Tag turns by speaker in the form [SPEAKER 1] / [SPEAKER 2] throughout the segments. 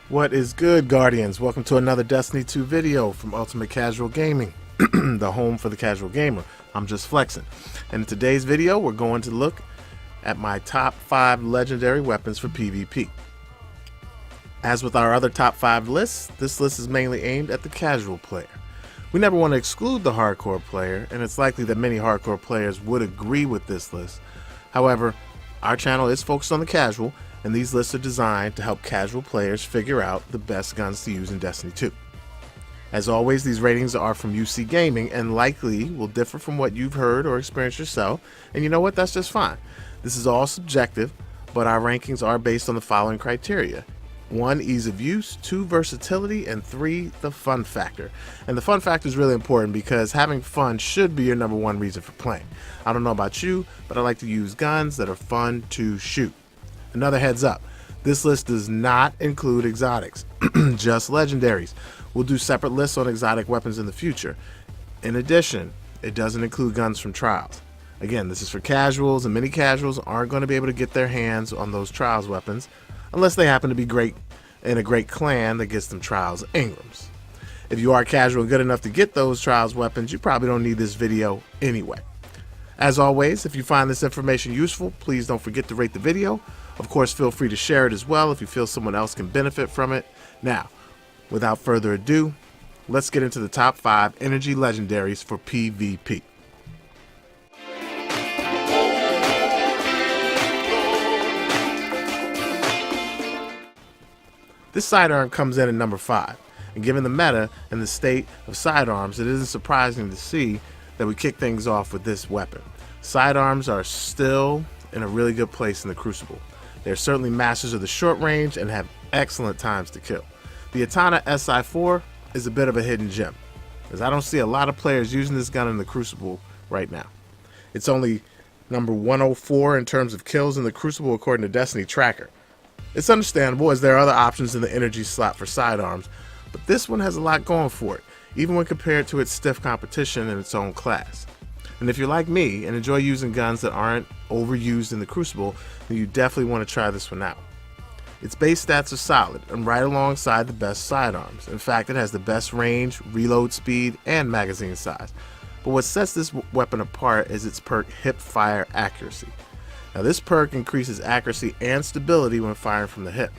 [SPEAKER 1] What is good, Guardians? Welcome to another Destiny 2 video from Ultimate Casual Gaming, the home for the casual gamer. I'm just flexing. And in today's video, we're going to look at my top 5 legendary weapons for PvP. As with our other top 5 lists, this list is mainly aimed at the casual player. We never want to exclude the hardcore player, and it's likely that many hardcore players would agree with this list. However, our channel is focused on the casual, and these lists are designed to help casual players figure out the best guns to use in Destiny 2. As always, these ratings are from UC Gaming and likely will differ from what you've heard or experienced yourself, and you know what, that's just fine. This is all subjective, but our rankings are based on the following criteria. 1. Ease of use, 2. Versatility, and 3. The fun factor. And the fun factor is really important because having fun should be your number one reason for playing. I don't know about you, but I like to use guns that are fun to shoot. Another heads up, this list does not include exotics, just legendaries. We'll do separate lists on exotic weapons in the future. In addition, it doesn't include guns from trials. Again, this is for casuals, and many casuals aren't going to be able to get their hands on those trials weapons unless they happen to be great in a great clan that gets them trials Ingrams. If you are casual and good enough to get those trials weapons, you probably don't need this video anyway. As always, if you find this information useful, please don't forget to rate the video. Of course, feel free to share it as well if you feel someone else can benefit from it. Now, without further ado, let's get into the top 5 energy legendaries for PvP. This sidearm comes in at number 5, and given the meta and the state of sidearms, it isn't surprising to see that we kick things off with this weapon. Sidearms are still in a really good place in the Crucible. They're certainly masters of the short range and have excellent times to kill. The Etana Si4 is a bit of a hidden gem, as I don't see a lot of players using this gun in the Crucible right now. It's only number 104 in terms of kills in the Crucible according to Destiny Tracker. It's understandable as there are other options in the energy slot for sidearms, but this one has a lot going for it, even when compared to its stiff competition in its own class. And if you're like me and enjoy using guns that aren't overused in the Crucible, then you definitely want to try this one out. Its base stats are solid and right alongside the best sidearms. In fact, it has the best range, reload speed, and magazine size. But what sets this weapon apart is its perk Hip Fire Accuracy. Now this perk increases accuracy and stability when firing from the hip.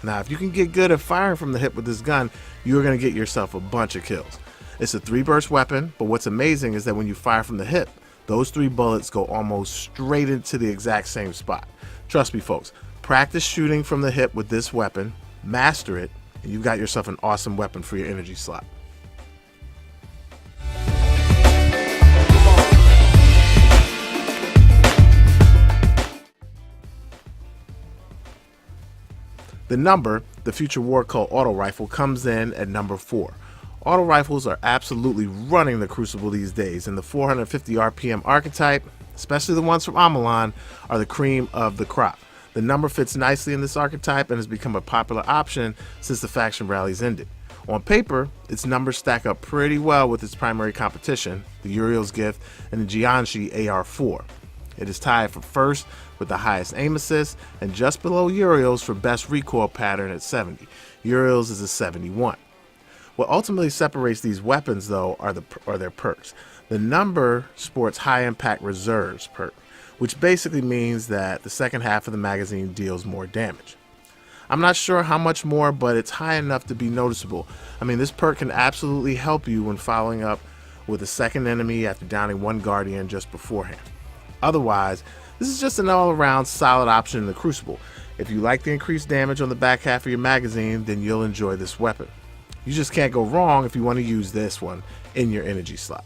[SPEAKER 1] Now if you can get good at firing from the hip with this gun, you're going to get yourself a bunch of kills. It's a 3-burst weapon, but what's amazing is that when you fire from the hip, those 3 bullets go almost straight into the exact same spot. Trust me folks, practice shooting from the hip with this weapon, master it, and you've got yourself an awesome weapon for your energy slot. The Future War Cult Auto Rifle comes in at number 4. Auto rifles are absolutely running the Crucible these days, and the 450 RPM archetype, especially the ones from Amalon, are the cream of the crop. The number fits nicely in this archetype and has become a popular option since the faction rallies ended. On paper, its numbers stack up pretty well with its primary competition, the Uriels Gift and the Jiangxi AR4. It is tied for first with the highest aim assist and just below Uriels for best recoil pattern at 70. Uriels is a 71. What ultimately separates these weapons, though, are their perks. The number sports High Impact Reserves perk, which basically means that the second half of the magazine deals more damage. I'm not sure how much more, but it's high enough to be noticeable. I mean, this perk can absolutely help you when following up with a second enemy after downing one Guardian just beforehand. Otherwise, this is just an all-around solid option in the Crucible. If you like the increased damage on the back half of your magazine, then you'll enjoy this weapon. You just can't go wrong if you want to use this one in your energy slot.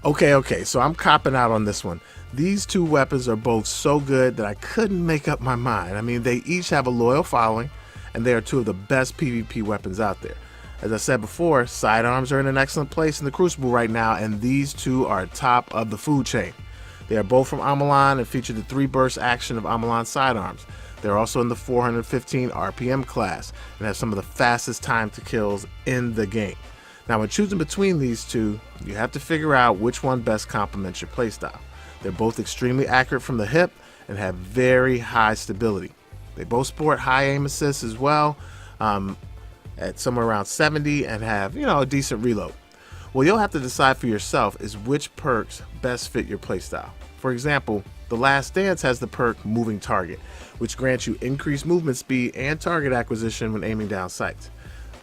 [SPEAKER 1] Okay, so I'm copping out on this one. These 2 weapons are both so good that I couldn't make up my mind. I mean, they each have a loyal following, and they are 2 of the best PvP weapons out there. As I said before, sidearms are in an excellent place in the Crucible right now, and these 2 are top of the food chain. They are both from Amalon and feature the 3-burst action of Amalon sidearms. They're also in the 415 RPM class and have some of the fastest time to kills in the game. Now when choosing between these two, you have to figure out which one best complements your playstyle. They're both extremely accurate from the hip and have very high stability. They both sport high aim assist as well, at somewhere around 70, and have, a decent reload. Well, you'll have to decide for yourself is which perks best fit your playstyle. For example, The Last Dance has the perk Moving Target, which grants you increased movement speed and target acquisition when aiming down sights.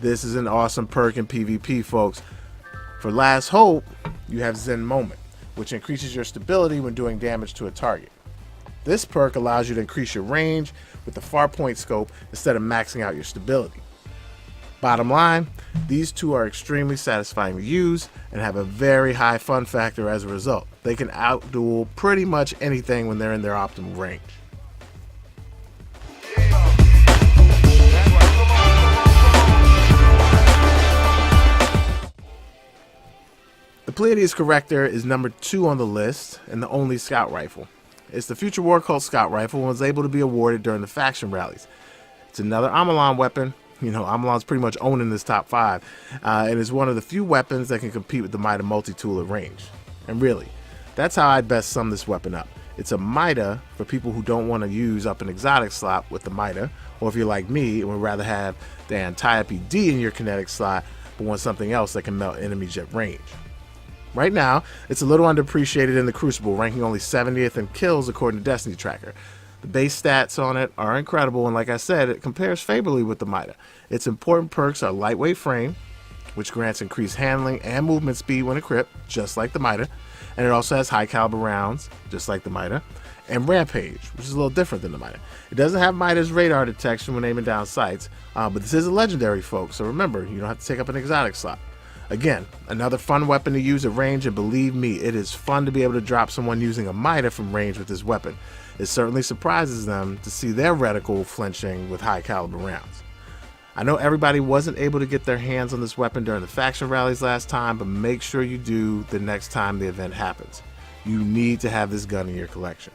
[SPEAKER 1] This is an awesome perk in PvP, folks. For Last Hope, you have Zen Moment, which increases your stability when doing damage to a target. This perk allows you to increase your range with the Farpoint scope instead of maxing out your stability. Bottom line, these two are extremely satisfying to use and have a very high fun factor as a result. They can outduel pretty much anything when they're in their optimal range. The Pleiades Corrector is number 2 on the list and the only scout rifle. It's the Future War Cult scout rifle and was able to be awarded during the faction rallies. It's another Amalon weapon. Amalon's pretty much owning this top 5, and is one of the few weapons that can compete with the Mida multi-tool at range. And really, that's how I'd best sum this weapon up. It's a Mida for people who don't want to use up an exotic slot with the Mida, or if you're like me and would rather have the Antiope D in your kinetic slot, but want something else that can melt enemies at range. Right now, it's a little underappreciated in the Crucible, ranking only 70th in kills according to Destiny Tracker. The base stats on it are incredible, and like I said, it compares favorably with the Mida. Its important perks are lightweight frame, which grants increased handling and movement speed when equipped, just like the Mida, and it also has high caliber rounds, just like the Mida, and Rampage, which is a little different than the Mida. It doesn't have Mida's radar detection when aiming down sights, but this is a legendary, folks, so remember, you don't have to take up an exotic slot. Again, another fun weapon to use at range, and believe me, it is fun to be able to drop someone using a Mida from range with this weapon. It certainly surprises them to see their reticle flinching with high caliber rounds. I know everybody wasn't able to get their hands on this weapon during the faction rallies last time, but make sure you do the next time the event happens. You need to have this gun in your collection.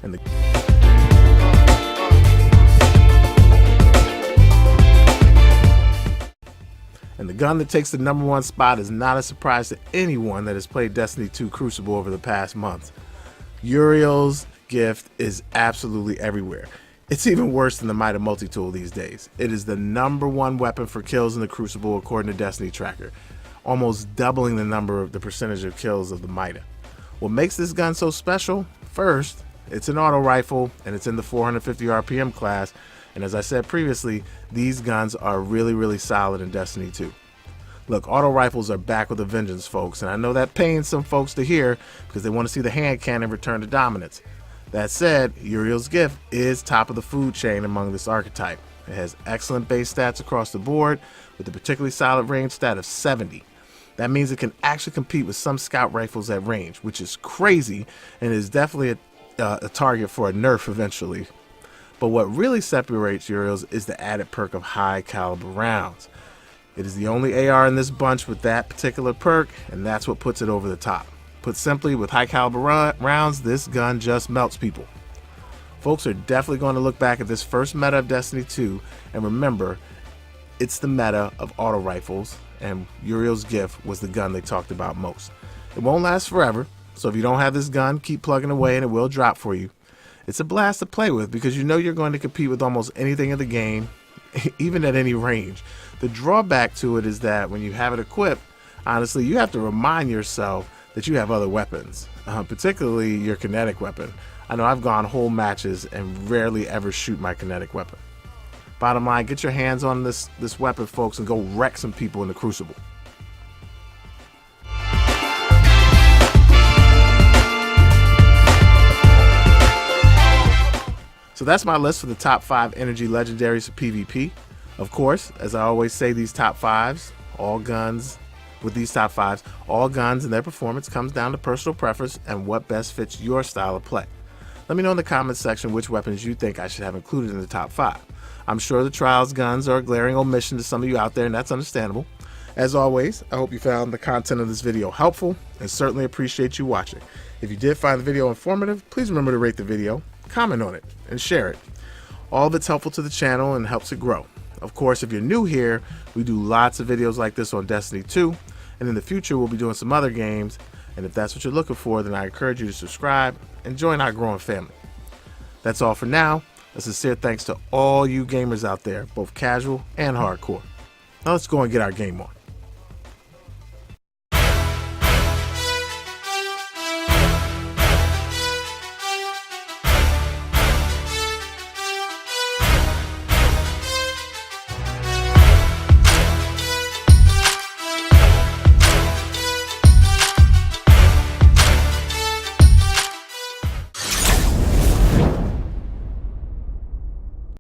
[SPEAKER 1] And the gun that takes the number 1 spot is not a surprise to anyone that has played Destiny 2 Crucible over the past months. Uriels Gift is absolutely everywhere. It's even worse than the Mida multi-tool these days. It is the number 1 weapon for kills in the Crucible according to Destiny Tracker, almost doubling the percentage of kills of the Mida. What makes this gun so special? First, it's an auto rifle and it's in the 450 RPM class. And as I said previously, these guns are really solid in Destiny 2. Look, auto rifles are back with a vengeance, folks, and I know that pains some folks to hear because they want to see the hand cannon return to dominance. That said, Uriels Gift is top of the food chain among this archetype. It has excellent base stats across the board with a particularly solid range stat of 70. That means it can actually compete with some scout rifles at range, which is crazy and is definitely a target for a nerf eventually. But what really separates Uriels is the added perk of high caliber rounds. It is the only AR in this bunch with that particular perk, and that's what puts it over the top. Put simply, with high caliber rounds, this gun just melts people. Folks are definitely going to look back at this first meta of Destiny 2 and remember, it's the meta of auto rifles, and Uriels Gift was the gun they talked about most. It won't last forever, so if you don't have this gun, keep plugging away and it will drop for you. It's a blast to play with because you know you're going to compete with almost anything in the game, even at any range. The drawback to it is that when you have it equipped, honestly, you have to remind yourself that you have other weapons, particularly your kinetic weapon. I know I've gone whole matches and rarely ever shoot my kinetic weapon. Bottom line, get your hands on this weapon, folks, and go wreck some people in the Crucible. So that's my list for the top 5 energy legendaries for PvP. Of course, as I always say, these top 5s, all guns and their performance comes down to personal preference and what best fits your style of play. Let me know in the comments section which weapons you think I should have included in the top 5. I'm sure the Trials guns are a glaring omission to some of you out there, and that's understandable. As always, I hope you found the content of this video helpful and certainly appreciate you watching. If you did find the video informative, please remember to rate the video, comment on it, and share it. All of it's helpful to the channel and helps it grow. Of course, if you're new here, we do lots of videos like this on Destiny 2, and in the future we'll be doing some other games, and if that's what you're looking for, then I encourage you to subscribe and join our growing family. That's all for now. A sincere thanks to all you gamers out there, both casual and hardcore. Now let's go and get our game on.